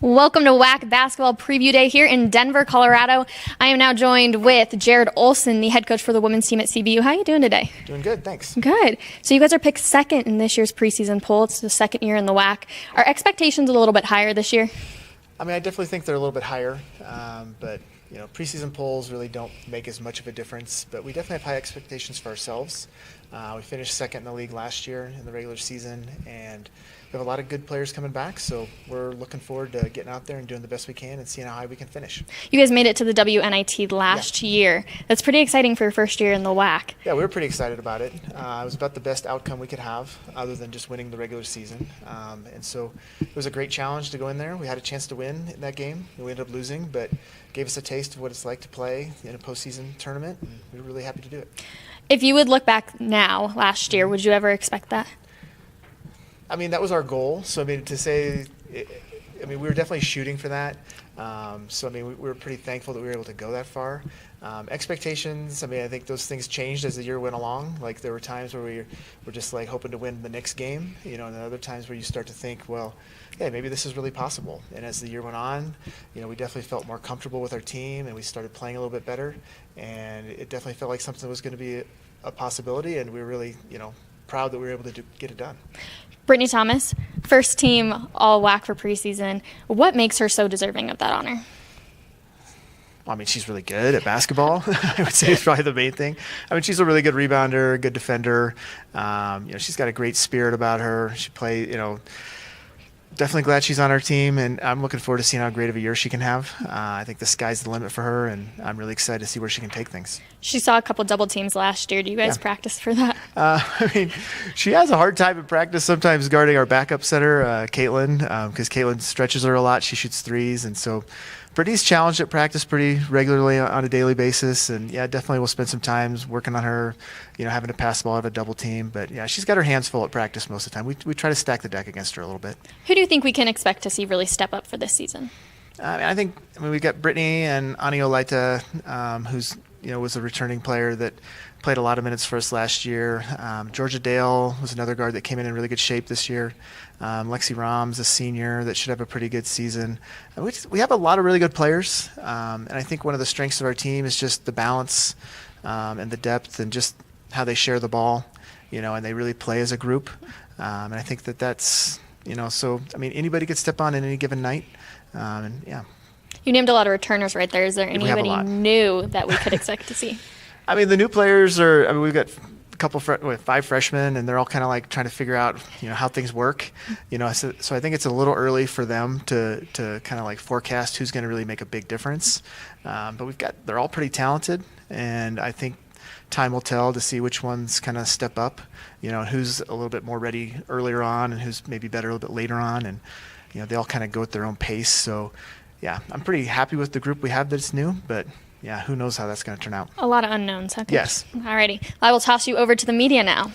Welcome to WAC Basketball Preview Day here in Denver, Colorado. I am now joined with Jarrod Olson, the head coach for the women's team at CBU. How are you doing today? Doing good, thanks. Good. So you guys are picked second in this year's preseason poll. It's the second year in the WAC. Are expectations a little bit higher this year? I mean, I definitely think they're a little bit higher, but preseason polls really don't make as much of a difference. But we definitely have high expectations for ourselves. We finished second in the league last year in the regular season, and we have a lot of good players coming back, so we're looking forward to getting out there and doing the best we can and seeing how high we can finish. You guys made it to the WNIT last year. That's pretty exciting for your first year in the WAC. Yeah, we were pretty excited about it. It was about the best outcome we could have other than just winning the regular season. And so it was a great challenge to go in there. We had a chance to win in that game. We ended up losing, but gave us a taste of what it's like to play in a postseason tournament, and we were really happy to do it. If you would look back now, last year, would you ever expect that? I mean, that was our goal. So, I mean, we were definitely shooting for that. We were pretty thankful that we were able to go that far. Expectations, I think those things changed as the year went along. Like, there were times where we were just, like, hoping to win the next game, and then other times where you start to think, well, yeah, maybe this is really possible. And as the year went on, we definitely felt more comfortable with our team, and we started playing a little bit better. And it definitely felt like something was going to be a possibility, and we were really, proud that we were able to get it done. Brittany Thomas, first team all WAC for preseason. What makes her so deserving of that honor? I mean, she's really good at basketball. I would say it's probably the main thing. I mean, she's a really good rebounder, good defender. She's got a great spirit about her. She plays, definitely glad she's on our team, and I'm looking forward to seeing how great of a year she can have. I think the sky's the limit for her, and I'm really excited to see where she can take things. She saw a couple double teams last year. Do you guys practice for that? She has a hard time in practice sometimes guarding our backup center, Caitlin, because Caitlin stretches her a lot. She shoots threes, and so Brittany's challenged at practice pretty regularly on a daily basis, and definitely we'll spend some time working on her, having to pass the ball out of a double team. But she's got her hands full at practice most of the time. We try to stack the deck against her a little bit. Who do you think we can expect to see really step up for this season? I think we've got Brittany and Ani Olaita, who's was a returning player that played a lot of minutes for us last year. Georgia Dale was another guard that came in really good shape this year. Lexi Rahm's a senior that should have a pretty good season. We have a lot of really good players, and I think one of the strengths of our team is just the balance and the depth and just how they share the ball, and they really play as a group. And I think that's, anybody could step on in any given night, You named a lot of returners right there. Is there anybody new that we could expect to see? The new players are, we've got a couple, 5 freshmen, and they're all kind of like trying to figure out, how things work. So I think it's a little early for them to kind of like forecast who's going to really make a big difference. But they're all pretty talented, and I think time will tell to see which ones kind of step up, and who's a little bit more ready earlier on and who's maybe better a little bit later on. And, they all kind of go at their own pace. So, I'm pretty happy with the group we have that's new, but who knows how that's going to turn out. A lot of unknowns, huh? Yes. Alrighty. I will toss you over to the media now.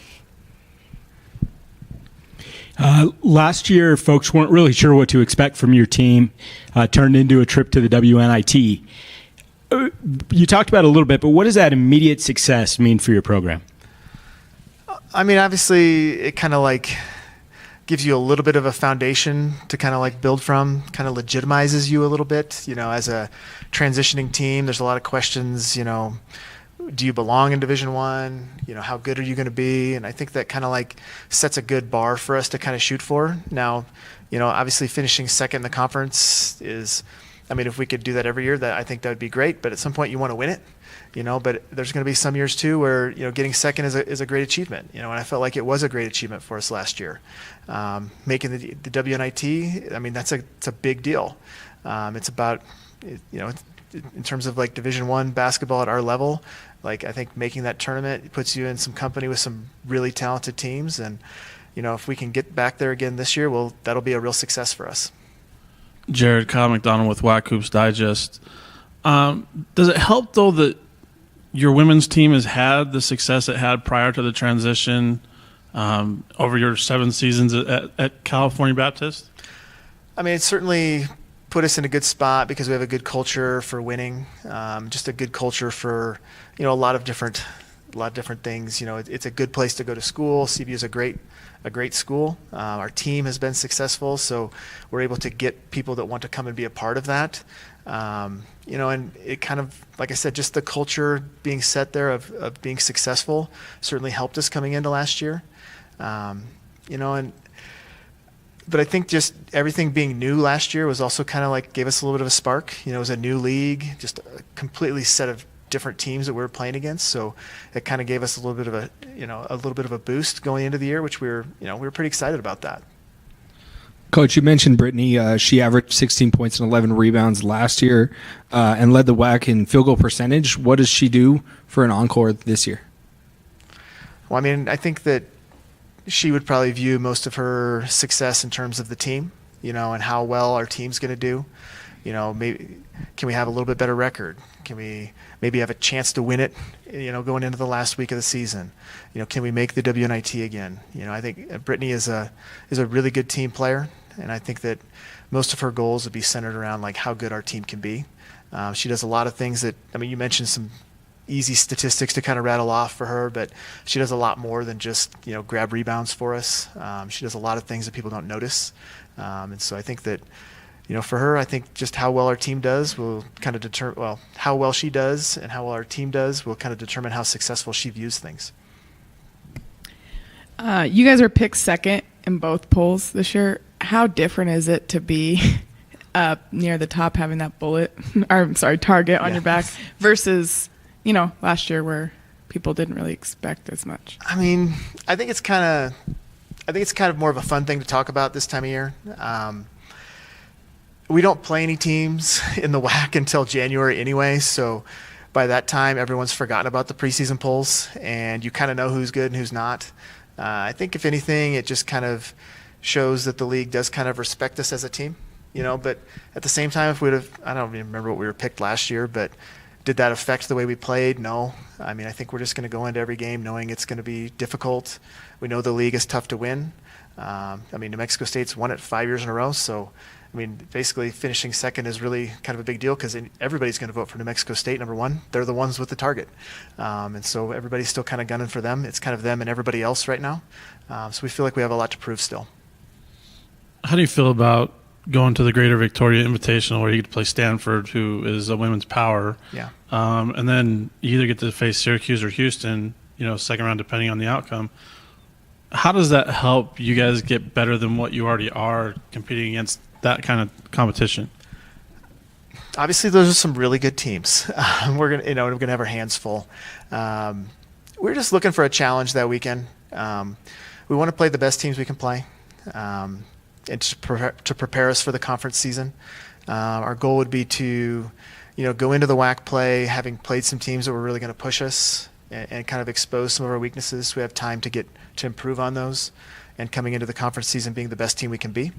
Last year, folks weren't really sure what to expect from your team. Turned into a trip to the WNIT. You talked about it a little bit, but what does that immediate success mean for your program? Obviously, it kind of like gives you a little bit of a foundation to kind of like build from, kind of legitimizes you a little bit, as a transitioning team. There's a lot of questions, do you belong in Division I? How good are you going to be? And I think that kind of like sets a good bar for us to kind of shoot for. Now, obviously finishing second in the conference is, if we could do that every year, I think that would be great. But at some point you want to win it, but there's going to be some years too where, getting second is a great achievement, and I felt like it was a great achievement for us last year. Making the WNIT, it's a big deal. It's about, in terms of like Division I basketball at our level, like I think making that tournament puts you in some company with some really talented teams. And, if we can get back there again this year, well, that'll be a real success for us. Jarrod, Kyle McDonald with WAC Hoops Digest. Does it help, though, that your women's team has had the success it had prior to the transition over your 7 seasons at California Baptist? It certainly put us in a good spot because we have a good culture for winning, just a good culture for, a lot of different things. It's a good place to go to school. CBU is a great a great school. Our team has been successful, so we're able to get people that want to come and be a part of that. And it kind of, like I said, just the culture being set there of being successful certainly helped us coming into last year. But I think just everything being new last year was also kind of like gave us a little bit of a spark. It was a new league, just a completely set of different teams that we were playing against. So it kind of gave us a little bit of a boost going into the year, which we were pretty excited about that. Coach, you mentioned Brittany. She averaged 16 points and 11 rebounds last year and led the WAC in field goal percentage. What does she do for an encore this year? Well, I mean, I think that she would probably view most of her success in terms of the team, and how well our team's going to do. Maybe can we have a little bit better record? Can we maybe have a chance to win it, going into the last week of the season? Can we make the WNIT again? I think Brittany is a really good team player, and I think that most of her goals would be centered around like how good our team can be. She does a lot of things that, you mentioned some easy statistics to kind of rattle off for her, but she does a lot more than just grab rebounds for us. She does a lot of things that people don't notice, and so I think that for her, I think just how well our team does will kind of determine how well she does and how well our team does will kind of determine how successful she views things. You guys were picked second in both polls this year. How different is it to be near the top, having that target on your back versus last year where people didn't really expect as much? I think it's kind of more of a fun thing to talk about this time of year. We don't play any teams in the WAC until January anyway, so by that time everyone's forgotten about the preseason polls, and you kind of know who's good and who's not. I think if anything, it just kind of shows that the league does kind of respect us as a team, but at the same time, if I don't even remember what we were picked last year, but did that affect the way we played? No. I think we're just going to go into every game knowing it's going to be difficult. We know the league is tough to win. New Mexico State's won it 5 years in a row, so basically finishing second is really kind of a big deal because everybody's going to vote for New Mexico State, number one. They're the ones with the target. And so everybody's still kind of gunning for them. It's kind of them and everybody else right now. So we feel like we have a lot to prove still. How do you feel about going to the Greater Victoria Invitational where you get to play Stanford, who is a women's power? Yeah. And then you either get to face Syracuse or Houston, second round depending on the outcome. How does that help you guys get better than what you already are competing against that kind of competition? Obviously, those are some really good teams. We're gonna have our hands full. We're just looking for a challenge that weekend. We want to play the best teams we can play, and to prepare us for the conference season. Our goal would be to, go into the WAC play having played some teams that were really going to push us and kind of expose some of our weaknesses. So we have time to improve on those, and coming into the conference season being the best team we can be.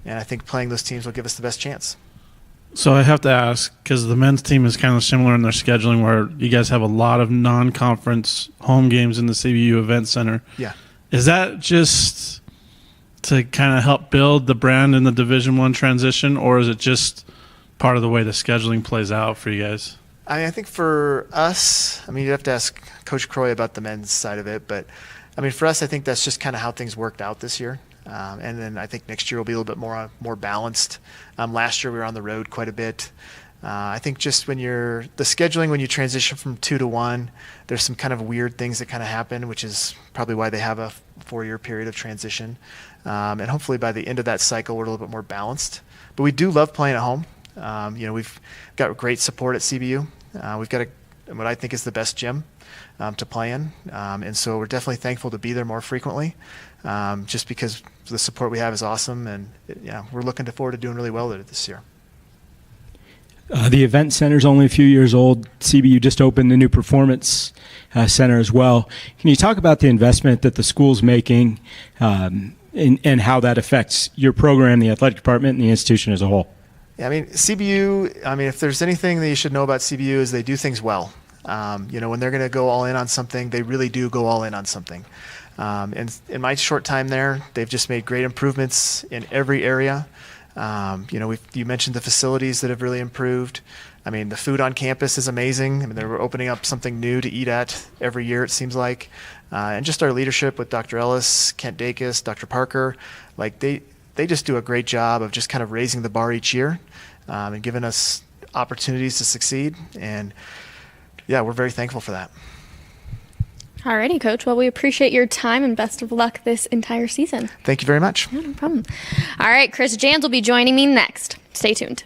And I think playing those teams will give us the best chance. So I have to ask, because the men's team is kind of similar in their scheduling where you guys have a lot of non-conference home games in the CBU Event Center. Yeah. Is that just to kind of help build the brand in the Division I transition, or is it just part of the way the scheduling plays out for you guys? I think for us, you'd have to ask Coach Croy about the men's side of it, but for us, I think that's just kind of how things worked out this year. And then I think next year will be a little bit more balanced. Last year we were on the road quite a bit. I think just when the scheduling, when you transition from 2 to 1, there's some kind of weird things that kind of happen, which is probably why they have a 4-year period of transition. And hopefully by the end of that cycle, we're a little bit more balanced. But we do love playing at home. We've got great support at CBU. We've got what I think is the best gym to play in. And so we're definitely thankful to be there more frequently, just because the support we have is awesome. And we're looking forward to doing really well there this year. The event center is only a few years old. CBU just opened the new performance center as well. Can you talk about the investment that the school's making and how that affects your program, the athletic department, and the institution as a whole? Yeah, CBU, if there's anything that you should know about CBU is they do things well. When they're going to go all in on something, they really do go all in on something. And in my short time there, they've just made great improvements in every area. You mentioned the facilities that have really improved. I mean, the food on campus is amazing. I mean, they're opening up something new to eat at every year, it seems like. And just our leadership with Dr. Ellis, Kent Dacus, Dr. Parker, like they just do a great job of just kind of raising the bar each year and giving us opportunities to succeed. And yeah, we're very thankful for that. Alrighty, Coach. Well, we appreciate your time and best of luck this entire season. Thank you very much. No problem. All right, Chris Jans will be joining me next. Stay tuned.